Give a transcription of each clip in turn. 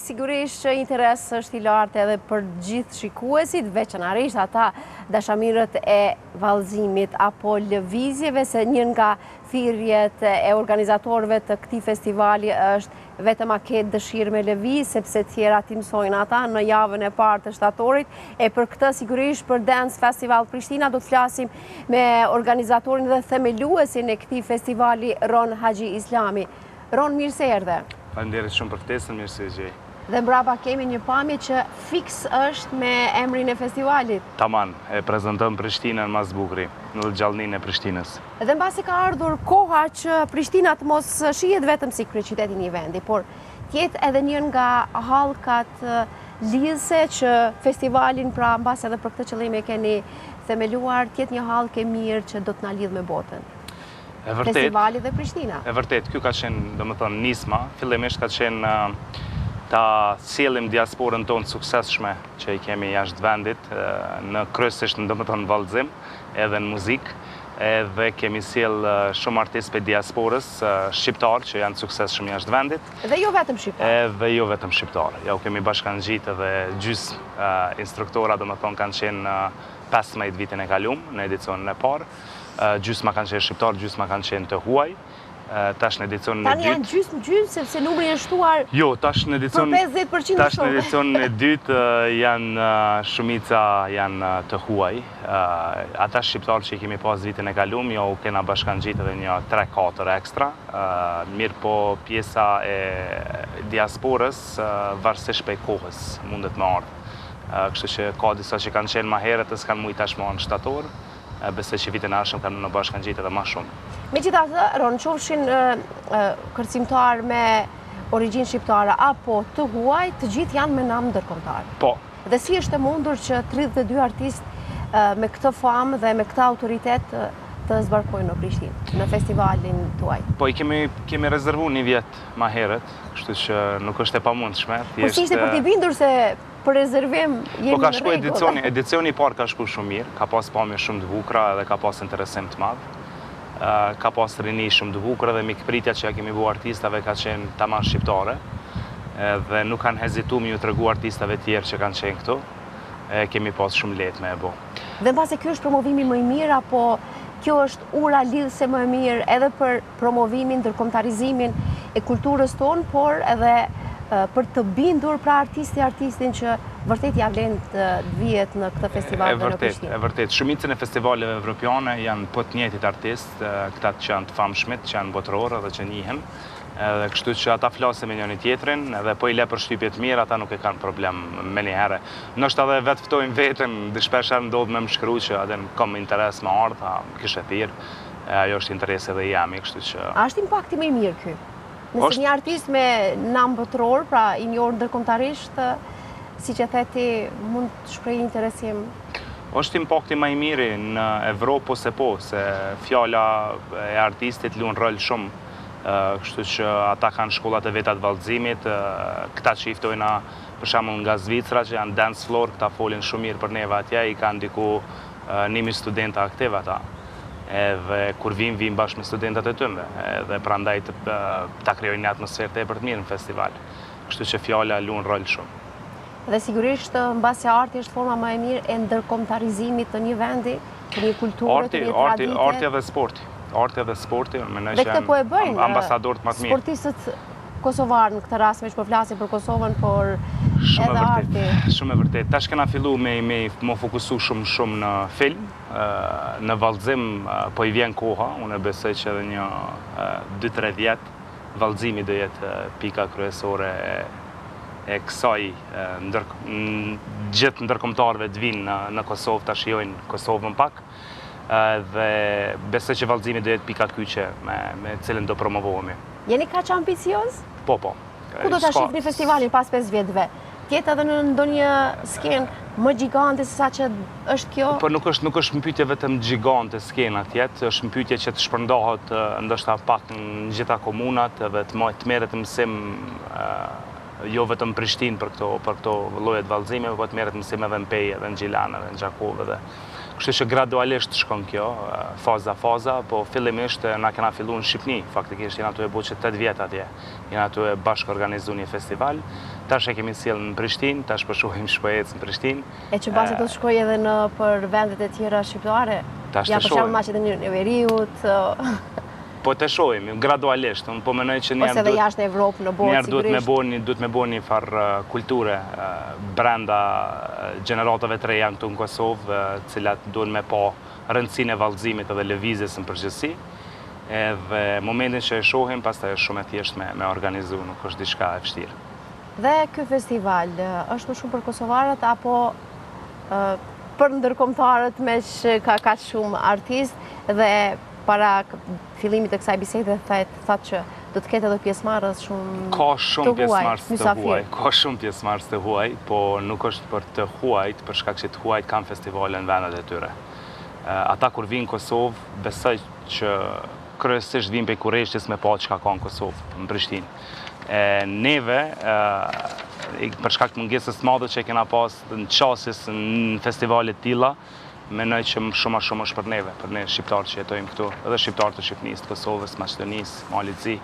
sigurisht që interes është i lartë edhe për gjithë shikuesit, veçanërisht ata dashamirët e vallëzimit apo lëvizjeve, se një nga thirrjet e organizatorëve të këtij festivali është vetëm a ketë dëshirë me lëviz, sepse tjera ti mësojnë ata në javën e parë të shtatorit. E për këtë sigurisht për Dance Festival Prishtina do të flasim me organizatorin dhe themeluesin e këtij festivali, Ron Haxhi Islami. Ron, mirë se erdhe. Faleminderit shumë për ftesën, mirë se gjej. Dhe mbrapa kemi një pamje që fiks është me emrin e festivalit. Taman, e prezantojmë Prishtinën mas bukuri, në gjallëninë e Prishtinës. Dhe mbasi ka ardhur koha që Prishtina të mos shihet vetëm si kryeqyteti i një vendi, por tjetë edhe një nga hallkat lidhëse që festivalin, pra mbasi edhe për këtë qëllim e keni themeluar, tjetë një hallkë e mirë që do të na lidh me botën. Festivali dhe Prishtina. E vërtet, kjo ka qenë, domethënë, nisma, fillimisht ka qenë ta sjellim diasporën tonë suksesshme që i kemi jashtë vendit, në kryesisht në domethënë vallëzim, edhe në muzikë, edhe kemi sjell shumë artistë për diasporës shqiptarë që janë suksesshëm jashtë vendit. Dhe jo vetëm shqiptarë. Edhe jo vetëm shqiptarë. Ja u kemi bashkangjitë edhe gjysmë instruktora, domethënë kanë qenë 15 vitin e kaluar në edicionin e parë. Gjysma kanë qenë shqiptarë, gjysma kanë qenë të huaj. Tash në edicionin e dytë. Tani janë gjysmë, sepse numri është shtuar. Jo, tash në edicionin për 50% tash në edicionin e dytë janë shumica janë të huaj. Ata shqiptarë që i kemi pas vitin e kaluar, jo u kena bashkangjitë edhe një 3-4 ekstra. Mirë po pjesa e diasporës varësisht prej kohës mundet me ardhë. Kështu që ka disa që kanë qenë më herët e s'kanë mujtë tash më në shtator. Besoj që vitin e ardhshëm kanë në bashkangjitë edhe më shumë. Megjithatë, Ron, qofshin kërcimtar me origjinë shqiptare apo të huaj, të gjithë janë me nam ndërkombëtar. Po. Dhe si është e mundur që 32 artistë me këtë famë dhe me këtë autoritet të zbarkojnë në Prishtinë, në festivalin tuaj? Po, i kemi rezervuar një vit më herët, kështu që nuk është e pamundshme. Po si ishte për t'i bindur se për rezervim jemi po, ka në shku rregull? Edicioni i parë ka shku shumë mirë, ka pas pamje shumë të bukura dhe ka pas interesim të madh. Ka pas rini shumë të bukura dhe mikpritja që ja kemi bu artistave ka qenë tamam shqiptare. Dhe nuk kanë hezituar me ju tregu artistave tjerë që kanë qenë këtu. Kemi pas shumë lehtë me e bo. Dhe mbase kjo është promovimi më i mirë, apo kjo është ura lidhëse më e mirë edhe për promovimin, ndërkombëtarizimin e kulturës tonë, por edhe për të bindur pra artistin që vërtet ja vlen të vihet në këtë festival dhe në Prishtinë. E vërtet, shumicën e festivaleve evropiane janë po të njëjtit artistë, këta që janë të famshmit, që janë botërorë dhe që njihen. Dhe kështu që ata flasin me njëri tjetrin, edhe po i le për shtypje të mirë, ata nuk e kanë problem me një herë. Nështë edhe vetë ftojnë vetën, dhe shpesh herë ndodhë me më shkru që edhe kam interes me ardha, kështë e thirë, ajo është interes edhe jemi, kështu që... A është impakti më i mirë ky? Nëse një artist me nam botëror, pra i njohur ndërkombëtarisht, si që theti, mund të shprehë interesim? Është impakti më i miri në Evropë ose po, se fjala e artistit luan rol shumë. Kështu që ata kanë shkollat e veta të vallëzimit, këta që i ftojna për shembull nga Zvicra që janë dance floor, këta folin shumë mirë për neve atje, i kanë diku 1000 studenta aktiv ata. Edhe kur vim bashkë me studentat e tyre, edhe prandaj ta krijojnë një atmosferë tepër të mirë në festival. Kështu që fjala luan rol shumë. Dhe sigurisht mbasi arti është forma më e mirë e ndërkombëtarizimit të një vendi, të një kulture, të një tradite. Arti dhe sporti. Arti dhe sporti, mendoj që janë po ambasadorët më të mirë. Sportistët kosovarë në këtë rast, me që po flasin për Kosovën, por edhe arti. Shumë e vërtet. Tash kena fillu me më fokusu shumë në film, në vallëzim po i vjen koha, unë besoj që edhe një 2-3 vjet vallëzimi do jetë pika kryesore e kësaj gjithë ndërkombëtarëve të vinë në Kosovë ta shijojnë Kosovën pak. Dhe besoj që vallëzimi do jetë pika kyçe me cilën do promovohemi. Jeni kaq ambicioz? Po. Ku do ta shihni festivalin pas 5 vjetëve? Tjetë edhe në ndonjë skenë më gjigante se sa që është kjo? Po nuk është mpytje vetëm gjigante skena tjetë, është mpytje që të shpërndahet ndoshta pak në gjitha komunat edhe të merret mësim jo vetëm Prishtinë për këto lloje të vallëzimeve, po të merret mësim edhe në Pejë, edhe në Gjilan, edhe në Gjakov, edhe. Kështu që gradualisht shkon kjo, faza, po fillimisht na kena filluar në Shqipni, faktikisht jena tu e bërë që 8 vjet atje. Jena tu e bashkë organizuar një festival. Tash e kemi sjellë në Prishtinë, tash po shohim shpejt në Prishtinë. E që bashkë do të shkoj edhe për vendet e tjera shqiptare? Tash ja të për shembull Maqedoninë e Veriut. Po të shohim, gradualisht, unë po menoj që ose edhe jashtë Evropë në botë sigurisht. Duhet me bëni një farë kulture brenda gjeneratave të reja këtu në Kosovë, cilat duhen me pa rëndësinë e vallëzimit edhe lëvizjes në përgjithësi. Edhe momentin që e shohim, pastaj është shumë e thjeshtë me organizu, nuk është diçka e vështirë. Dhe ky festival është më shumë për kosovarët apo për ndërkombëtarët me që ka shumë artistë dhe para fillimit të kësaj bisede thatë që do të ketë edhe pjesëmarrës shumë ka shumë pjesëmarrës të huaj, mysafir. shumë pjesëmarrës të huaj, po nuk është për të huajt, për shkak që të huajt kanë festivale në vendet e tyre. Ata kur vinë në Kosovë, besoj që kryesisht vinë prej Kurreshtis me pa çka ka në Kosovë, në Prishtinë. Neve, për shkak të mungesës së madhe që kena pas në qasjes në festivale të tilla, menoj që shumë është për neve, për ne shqiptarë që jetojmë këtu, edhe shqiptarë të Shqipnisë, të Kosovës, Maqedonisë, Malit Zi,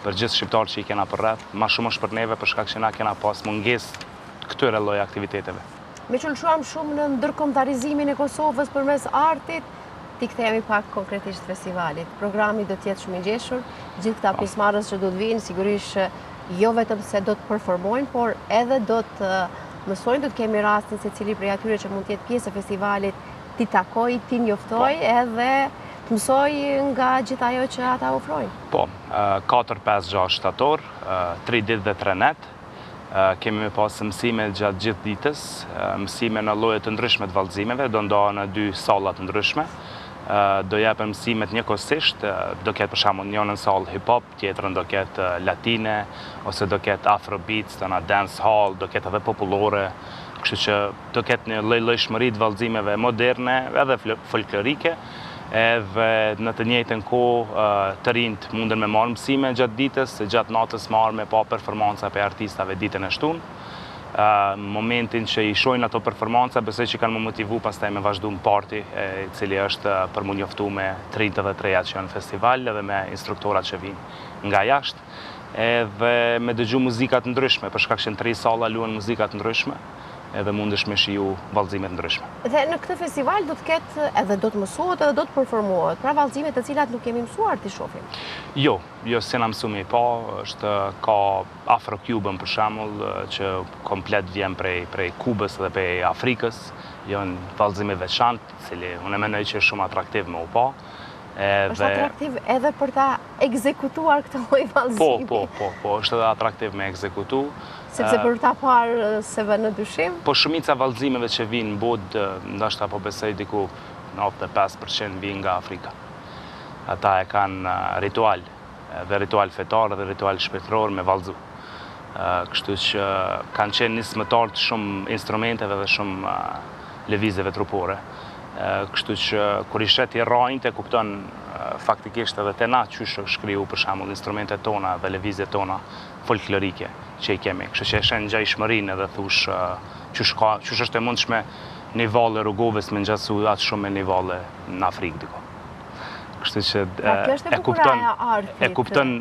për gjithë shqiptarë që i kena për rreth, ma shumë është për neve për shkak që na kena pas mungesë këtyre lloj aktiviteteve. Me që lëshuam shumë në ndërkombëtarizimin e Kosovës përmes artit, ti kthehemi pak konkretisht festivalit. Programi do të jetë shumë i gjeshur, gjithë këta pjesëmarrës që do të vinë, sigurisht jo vetëm se do të performojnë, por edhe do të mësojnë, do të kemi rastin se cili prej atyre që mund të jetë pjesë e festivalit ti takoj, ti njoftoj edhe të mësoj nga gjithë ajo që ata ofrojnë. Po, 4, 5, 6 shtator, 3 ditë dhe 3 net. Kemi me pas mësime gjatë gjithë ditës, mësime në lloje të ndryshme të vallëzimeve, do ndohen në 2 salla të ndryshme. Do japim mësimet njëkohësisht, do ketë për shembull njërin sallë hip hop, tjetrën do ketë latine, ose do ketë afrobeats, dance hall, do ketë edhe popullore. Kështu që do ketë një lloj-llojshmëri të vallëzimeve moderne edhe folklorike, edhe në të njëjtën kohë të rinjt munden me marrë mësime gjatë ditës, gjatë natës marrë me pa performanca për artistave ditën e shtunë. Momentin që i shohin ato performanca, besoj që kanë më motivu pastaj me vazhdu në party, i cili është për mu njoftu me të rinjt edhe të rejat që janë në festival, edhe me instruktorat që vinë nga jashtë, edhe me dëgju muzikat ndryshme, për shkak që në 3 salla luhen muzikat ndryshme, edhe mundesh me shiju vallëzimet ndryshme. Dhe në këtë festival do të ketë edhe do të mësohet edhe do të performohet, pra vallëzime të cilat nuk kemi mësuar të shohim. Jo se na mësumi pa, ka Afro-Cuban për shembull, që komplet vjen prej Kubës dhe prej Afrikës, janë vallëzime veçantë, cili unë mendoj që është shumë atraktiv me u pa. Është atraktiv edhe për ta ekzekutuar këtë lloj vallëzimi. Po, është edhe atraktiv me ekzekutu. Sepse për ta parë se vë në dyshim? Po shumica vallëzimeve që vinë në botë, ndoshta po besoj diku 95% vinë nga Afrika. Ata e kanë ritual, dhe ritual fetar dhe ritual shpirtëror me vallëzu. Kështu që kanë qenë nismëtar të shumë instrumenteve dhe shumë lëvizjeve trupore. Kështu që kur i shet i rrajnë të kupton faktikisht edhe te na qysh shkriju për shembull instrumentet tona dhe lëvizjet tona folklorike që i kemi. Kështu që e shen ngjajshmërinë edhe thush qysh është e mundshme një valle rrugovës me ngjasu atë shumë me një valle në Afrikë diku. Kështu që e kupton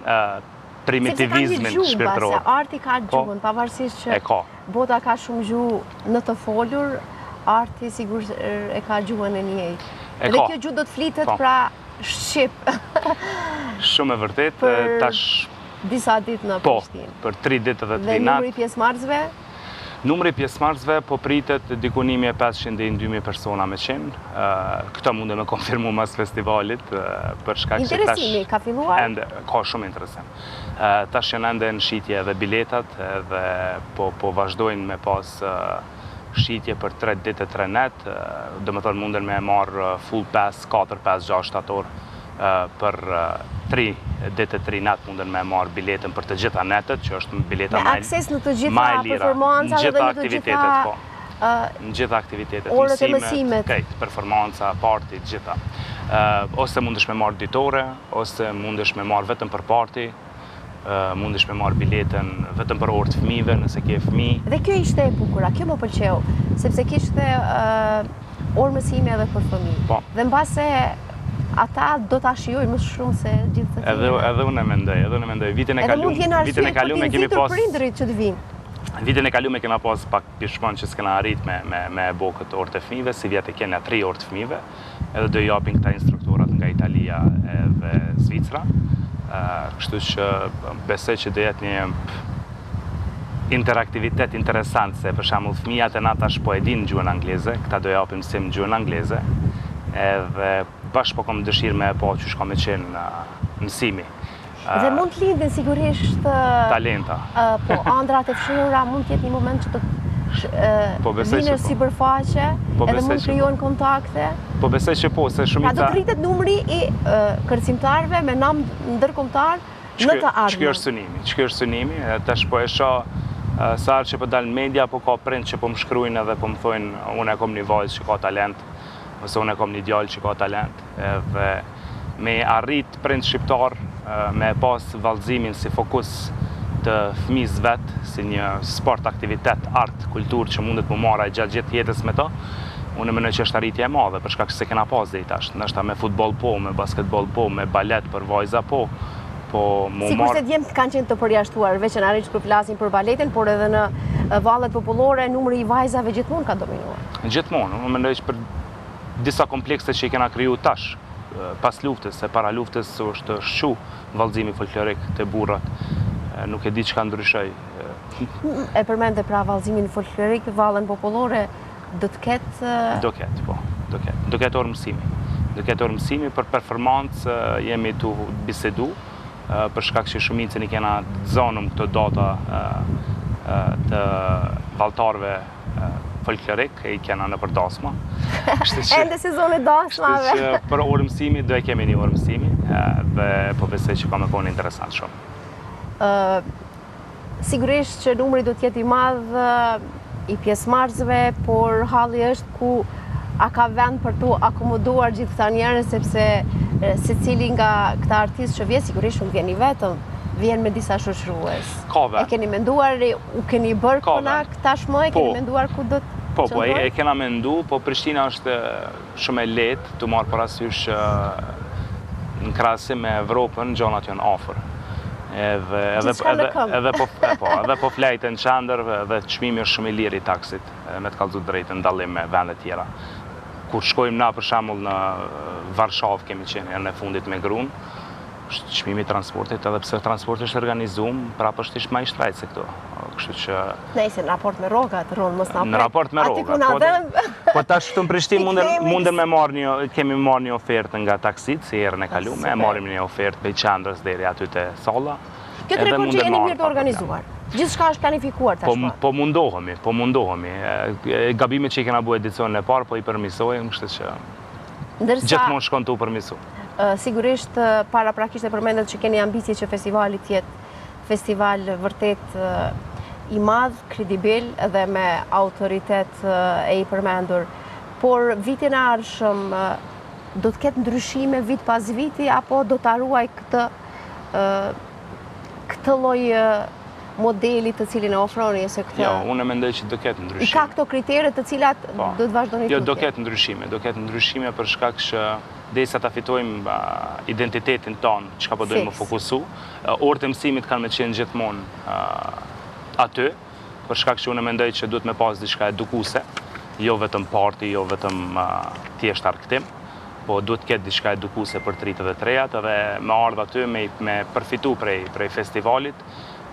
primitivizmin shpirtëror. Se arti ka gjuhën, pavarësisht që bota ka shumë gjuhë në të folur, arti sigur e ka gjuhën e njëjtë. Dhe kjo gjuhë do të flitet pra shqip. Shumë e vërtet, tash disa ditë në Prishtinë. Po, për 3 ditë dhe 3 natë. Dhe numri pjesëmarrësve? Numri pjesëmarrësve po pritet diku 1500 deri në 2000 persona me qenë. Këto mundem me konfirmu mas festivalit, për shkak që tash interesimi ka filluar? Ka shumë interesim. Tash janë ende në shitje edhe biletat, edhe po vazhdojnë me pas shitje për 3 ditë e 3 net, do më thonë munden me marrë full pass 4, 5, 6 shtator për 3 ditë e 3 net munden me marrë biletën për të gjitha netët, që është bileta me akses në të gjitha performanca dhe në të gjitha në gjitha aktivitetet, orët e mësimet, performanca, party, gjitha. Ose mundesh me marrë ditore, ose mundesh me marrë vetëm për party, mundesh me marrë biletën vetëm për orë të fëmijëve, nëse ke fëmijë. Dhe kjo ishte e bukura, kjo më pëlqeu, sepse kishte orë mësime edhe për fëmijë. Po. Dhe mbase ata do ta shijojnë më shumë se gjithë të tjerë. Edhe unë e mendoj. Vitin e kaluar kemi pas prindërit që të vinë. Vitin e kaluar kemi pas pak pishmon që s'kena arrit me bo këtë orë të fëmijëve, si vjet e kena 3 orë të fëmijëve, edhe do japin këta instruktorat nga Italia dhe Zvicra. Kështu që besoj që do jetë një interaktivitet interesant, se për shembull fëmijat e na tash po e dinë gjuhën angleze, këta do japin mësim gjuhën angleze, edhe bashkë po kam dëshirë me po që shka me qenë mësimi. Dhe mund të lindin sigurisht talenta. Po, ëndrat e fshehura mund të jetë një moment që të vinë në sipërfaqe, edhe mund të krijojnë kontakte. Po besoj që po, se shumica... Pra do të rritet numri i kërcimtarëve me nam ndërkombëtar në të ardhmen. Ç'ky është synimi, tash po e shoh sa që po dalë media, po ka prind që po më shkruajnë edhe po më thonë unë e kam një vajzë që ka talent, ose unë e kam një djalë që ka talent, edhe me arrit prind shqiptar me pas vallëzimin si fokus të fëmijës vetë, si një sport, aktivitet, art, kulturë që mundet më marra gjatë gjithë jetës me to, unë mendoj që është arritje e madhe, për shkak se kena pas deri tash, ndoshta me futboll po, me basketboll po, me balet për vajza po, sikur se djemtë kanë qenë të përjashtuar, veçanërisht kur flasin për baletin, por edhe në vallet popullore numri i vajzave gjithmonë ka dominuar. Gjithmonë, unë mendoj që për disa komplekse që i kena kriju tash, pas luftës, se para luftës është shqu vallëzimi folklorik të burrat, nuk e di çka ndryshoj. E përmendë pra vallëzimin folklorik, vallen popullore do të ketë... Do ketë orë mësimi. Do ketë orë mësimi për performancë jemi të bisedu, për shkak që shumicën i kena zonëm këto data të vallëtarëve folklorik, i kena në për dasma. Ende sezoni dasmave. Kështu që për orë mësimi, do e kemi një orë mësimi, dhe po besoj që ka me konë interesant shumë. Sigurisht që numri do t'jetë i madh i pjesëmarrësve, por halli është ku a ka vend për tu akomoduar gjithë këta njerëz, sepse secili nga këta artistë që vjen, sigurisht nuk vjen i vetëm, vjen me disa shoqërues. Ka vend. E keni menduar, u keni bërë konak tashmë, e keni menduar ku do të Po, e kena mendu, po Prishtina është shumë e lehtë të marrë parasysh në krahasim me Evropën, gjonat janë afër. Edhe po flajtë në qendër dhe çmimi është shumë i lirë i taksit, me të kallëzu drejtën dallim me vende tjera. Kur shkojmë na për shembull në Varshavë kemi qenë në fundit me gruan, çmimi i transportit, edhe pse transporti është organizuar, prapë është më i shtrejtë se këto. Kështu që nëse në raport me rrogat, mos na pret. Në raport me rrogat. Po tash këtu në Prishtinë mundem me kemi marrë një ofertë nga taksit, si herën e kaluar, marrim një ofertë prej qendrës deri aty te salla. Kjo tregon që jeni mirë të organizuar. Gjithçka është planifikuar tashmë. Po mundohemi. Gabimet që i kena bërë edicionin e parë, po i përmisojmë, kështu që gjithmonë shkon tu përmisu. Sigurisht paraprakisht e përmendet që keni ambicie që festivali të jetë festival vërtet i madh, kredibil dhe me autoritet e i përmendur. Por vitin e ardhshëm do të ketë ndryshime vit pas viti, apo do të ruaj këtë lloj modeli të cilin e ofroni? Jo, unë mendoj që do ketë ndryshime. I ka këto kritere të cilat do të vazhdoni tutje? Jo, do ketë ndryshime për shkak që derisa ta fitojmë identitetin tonë, çka po dojmë më fokusu. Orët e mësimit kanë me qenë gjithmonë aty, për shkak që unë mendoj që duhet me pas diçka edukuese, jo vetëm party, jo vetëm thjesht argëtim, po duhet të ketë diçka edukuese për të rritur dhe të rejat, edhe me ardhur aty me përfitu prej festivalit,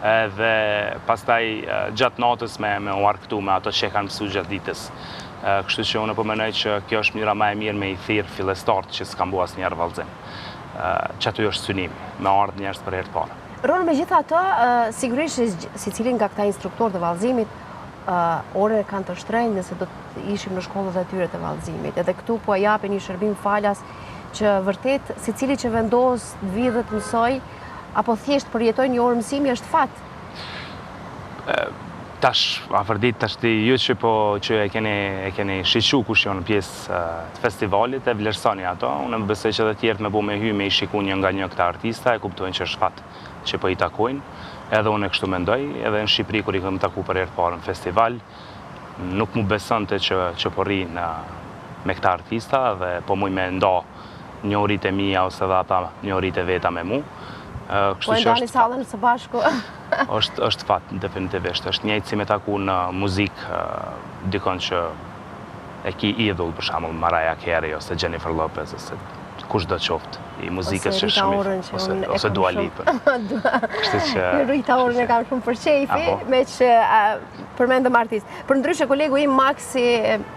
dhe pastaj gjatë natës me u argëtu me ato që kanë mësuar gjatë ditës. Kështu që unë po mendoj që kjo është mënyra më e mirë me i thirr fillestarët që s'kan bua asnjëherë vallëzim. Që aty është synimi, me ardhur njerëz për herë të parë. Ron, megjithatë, sigurisht secili nga këta instruktorë të vallëzimit orën kanë të shtrenjtë nëse do të ishim në shkollat e tyre të vallëzimit. Edhe këtu po japin një shërbim falas që vërtet secili që vendos të vijë dhe të mësoj, apo thjesht përjetoj një orë mësimi është fat. Tash, afërdit tash ju që e keni shiqu kush janë pjesë të festivalit e vlerësoni ato, unë më besoj që edhe tjerët me bu me hy me i shiku një nga një këta artista, e kuptojnë që është fat që po i takojnë, edhe unë e kështu mendoj, edhe në Shqipëri kur i këmë taku për herë parë në festival, nuk mu besonte që po rri me këta artista dhe po muj me nda njohuritë e mia ose dhe ata njohuritë e veta me mu. Po e ndani sallën së bashku? është fat, definitivisht. Është njëjtë si me taku në muzikë dikon që e ki idhull, për shembull Mariah Carey ose Jennifer Lopez ose kush do qoftë i muzikës që shumë ose Dua Lipa. Rita Orën e kam shumë për qejfi, me që përmendëm artist. Për ndryshe kolegu im Maxi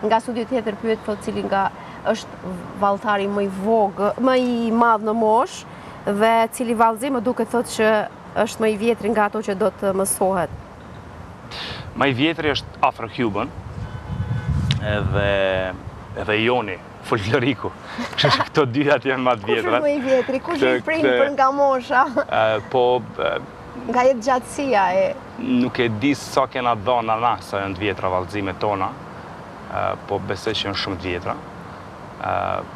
nga studio tjetër pyet thot cili nga është valltari më i madh në moshë dhe cili vallëzim më duket thot që është më i vjetri nga ato që do të mësohet. Më i vjetri është Afro-Cuban edhe Joni, folkloriku. Kështu që këto dyat janë më të vjetra. Kush është më i vjetri? Kush i prind për nga mosha? Nga jetë gjatësia e... Nuk e di sa kena dhona na sa janë të vjetra vallëzimet tona, po besoj që janë shumë të vjetra.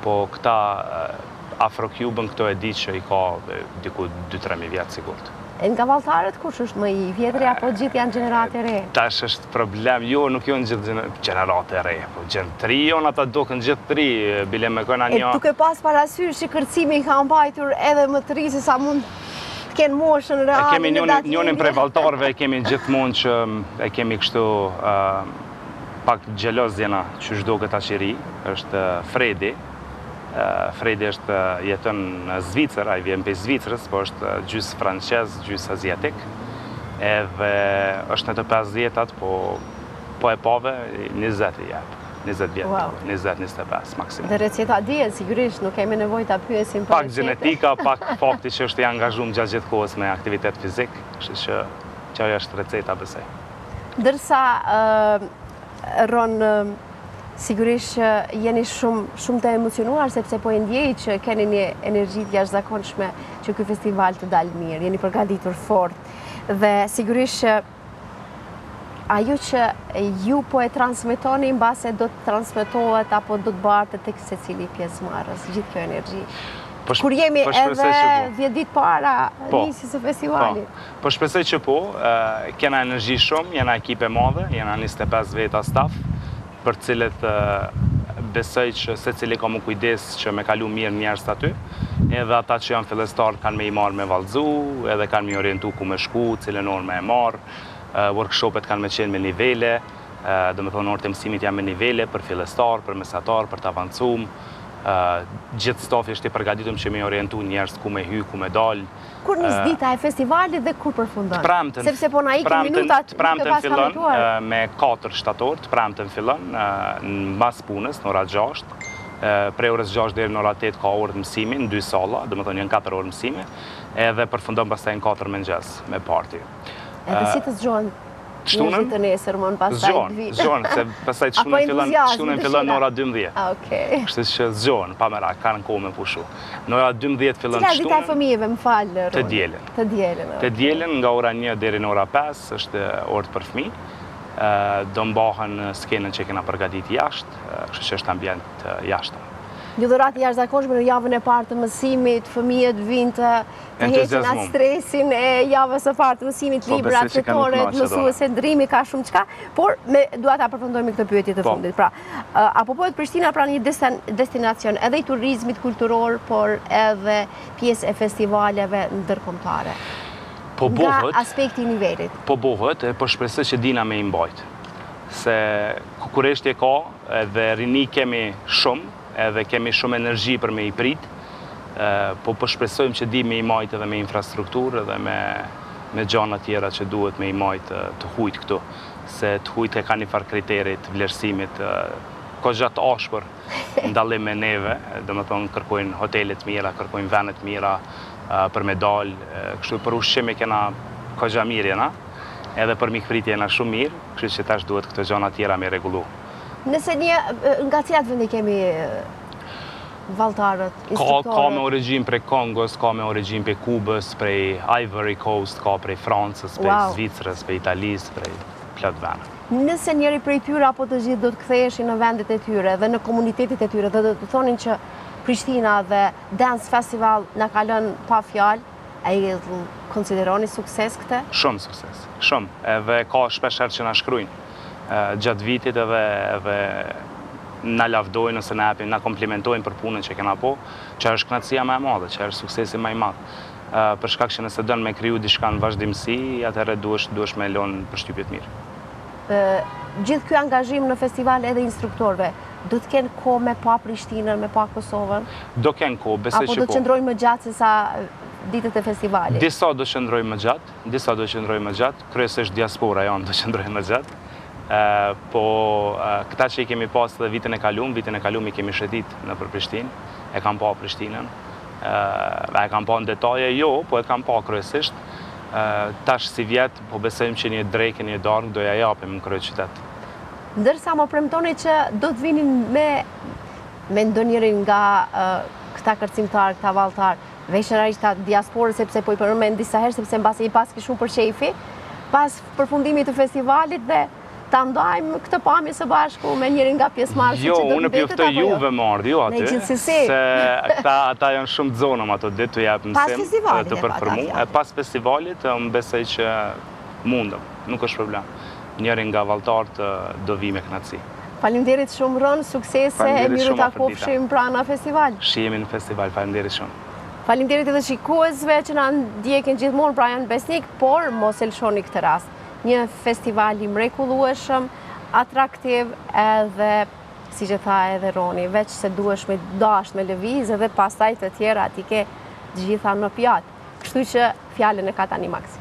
Po këta Afro-Cuban këto e di që i ka diku 2-3 vjetë sigurt. E nga valltarët kush është më i vjetri apo gjithë janë gjenerate re? Tash është problem, jo nuk janë gjithë gjenerate re, po gjithë tri janë ata duken gjithë tri, bile me këna një... E duke pas parasysh që kërcimi ka mbajtur edhe më të ri se sa mund të kenë moshën reale. Kemi njënin prej valltarëve, kemi gjithmonë që e kemi kështu pak xheloz jena që çdo këtë aqiri, është Fredi. Fredi jeton në Zvicër, ai vjen prej Zvicrës, po është gjys francez, gjys aziatik. Edhe është në të 50-at, po e pove 20 i jep. 20 vjetë, 20-25 maksimum. Dhe receta dihet sigurisht, nuk kemi nevojë ta pyesim për pak gjenetika, pak fakti që është i angazhuar gjatë gjithë kohës me aktivitet fizik, kështu që ajo është receta besoj. Ndërsa Ron sigurisht që jeni shumë të emocionuar sepse po e ndjej që keni një energji të jashtëzakonshme që ky festival të dalë mirë, jeni përgatitur fort dhe sigurisht që ajo që ju po e transmetoni mbase do të transmetohet apo do të bartet tek secili pjesëmarrës, gjithë kjo energji. Kur jemi edhe 10 ditë para nisjes së festivalit. Po shpresoj që kena energji shumë, jena ekipe madhe, jena 25 veta staf, për cilët besoj që secili ka më kujdes që me kalu mirë njerëz aty, edhe ata që janë fillestar kanë me i marrë me vallëzu, edhe kanë me orientu ku me shku, cilën orë me e marrë, workshopet kanë me qenë me nivele, do me thonë orët e mësimit janë me nivele për fillestar, për mesatar, për të avancum, gjithë stafi është i përgatitur që me orientu njerëz ku me hy, ku me dalë. Kur nis dita e festivalit dhe kur përfundon? Premten. Sepse po na ikin minutat premten fillon me 4 shtator, premten fillon mbas punës në ora 6. Prej orës 6 deri në ora 8 ka orë mësimi në 2 salla, domethënë janë 4 orë mësimi, edhe përfundon pastaj në 4 mëngjes me party. Edhe si të zgjohen Shtunën? Të nesër, mon pasaj të vitë. Zgjohen, se pasaj shtunën fillon në ora 12. Kështu që zgjohen, pa merak, kanë kohë me pushu. Në ora 12 fillon shtunën. Cila dita e fëmijëve, më falë? Të dielën. Të dielën, nga ora 1 deri në ora 5, është orë për fëmijë. Do mbahen skenën që kena përgatit jashtë, kështu që është ambient jashtë. Një dhuratë jashtëzakonshme në javën e parë të mësimit, fëmijët vinë të heqin atë stresin e javës së parë të mësimit, libra, fetoret, mësuese, ndrimi, ka shumë çka, por dua ta përfundojmë këtë pyetje të fundit. Pra, apo bëhet Prishtina pra një destinacion edhe i turizmit kulturor, por edhe pjesë e festivaleve ndërkombëtare? Nga aspekti i nivelit. Po bëhet, po shpresoj që dina me i mbajt. Se kukureshtje ka, edhe rini kemi shumë, edhe kemi shumë energji për me i prit, po shpresojmë që di me i majtë edhe me infrastrukturë edhe me gjana tjera që duhet me i majtë të hujtë këtu, se të hujtë e ka një farë kriterit vlerësimit, ka gjatë ashpër ndalim me neve, dhe me thonë kërkojnë hotelet mira, kërkojnë venet mira për medal, kështu për ushqime kena ka gja mirë jena, edhe për mikpritje jena shumë mirë, kështu që tash duhet këtë gjana tjera me regullu. Nëse nga cilat vende kemi valltarët, instruktorët? Ka me origjin prej Kongos, ka me origjin prej Kubës, prej Ivory Coast, ka prej Francës, prej Zvicrës, prej Italisë, prej plot vende. Nëse njëri prej tyre apo të gjithë do të ktheheshin në vendet e tyre dhe në komunitetet e tyre dhe do të thonin që Prishtina dhe Dance Festival na ka lënë pa fjalë, ai konsideroni sukses këtë? Shumë sukses, shumë. Edhe ka shpesh herë që na shkruajnë gjatë vitit edhe na lavdojnë ose na komplimentojnë për punën që kena po, që është kënaqësia më e madhe, që është suksesi më i madh. Për shkak që nëse dënë me kriju diçka në vazhdimsi, atëherë duhesh me lënë përshtypje të mirë. Gjithë ky angazhim në festival edhe instruktorëve, do të kenë kohë me pa Prishtinën, me pa Kosovën? Do kenë kohë, besoj që po. Apo do të qëndrojnë më gjatë se sa ditët e festivalit? Disa do qëndrojnë më gjatë, kryesisht diaspora janë do qëndrojnë më gjatë. Po këta që i kemi pas dhe vitin e kalum i kemi shëtit në për Prishtinë, e kam pa Prishtinën, e kam pa në detaje, jo, po e kam pa kryesisht. Tash si vjetë, po besojmë që një drejke, një darkë, do ja japim në krye qytet. Ndërsa më premtoni që do të vinin me ndonjërin nga këta kërcimtar, këta valltar, veçanërisht ta diasporës, sepse po i përmend disa herë, sepse mbasi i paski shumë për shefi, pas përfundimit të festivalit dhe ta ndajmë këtë pamje së bashku me njërin nga pjesëmarrësit që do të Jo, unë pjuftoj juve më ardhi, jo aty, se ata janë shumë të zonëm ato ditë të japë mësim të përformu. Pas festivalit, më besoj që mundëm, nuk është problem. Njërin nga valltarët do vi me kënaqësi. Faleminderit shumë Ron, suksese, e miru ta kopshim prana festival. Shihemi në festival, faleminderit shumë. Faleminderit edhe shikuesve që na ndjekin gjithmonë, pra janë besnik, por mos e lëshoni këtë rast. Një festival i mrekullueshëm, atraktiv edhe, si që tha edhe Roni, veç se duhesh me dasht me lëviz edhe pastaj të tjera ti ke gjitha në pjatë. Kështu që fjalën e ka tani Maksi.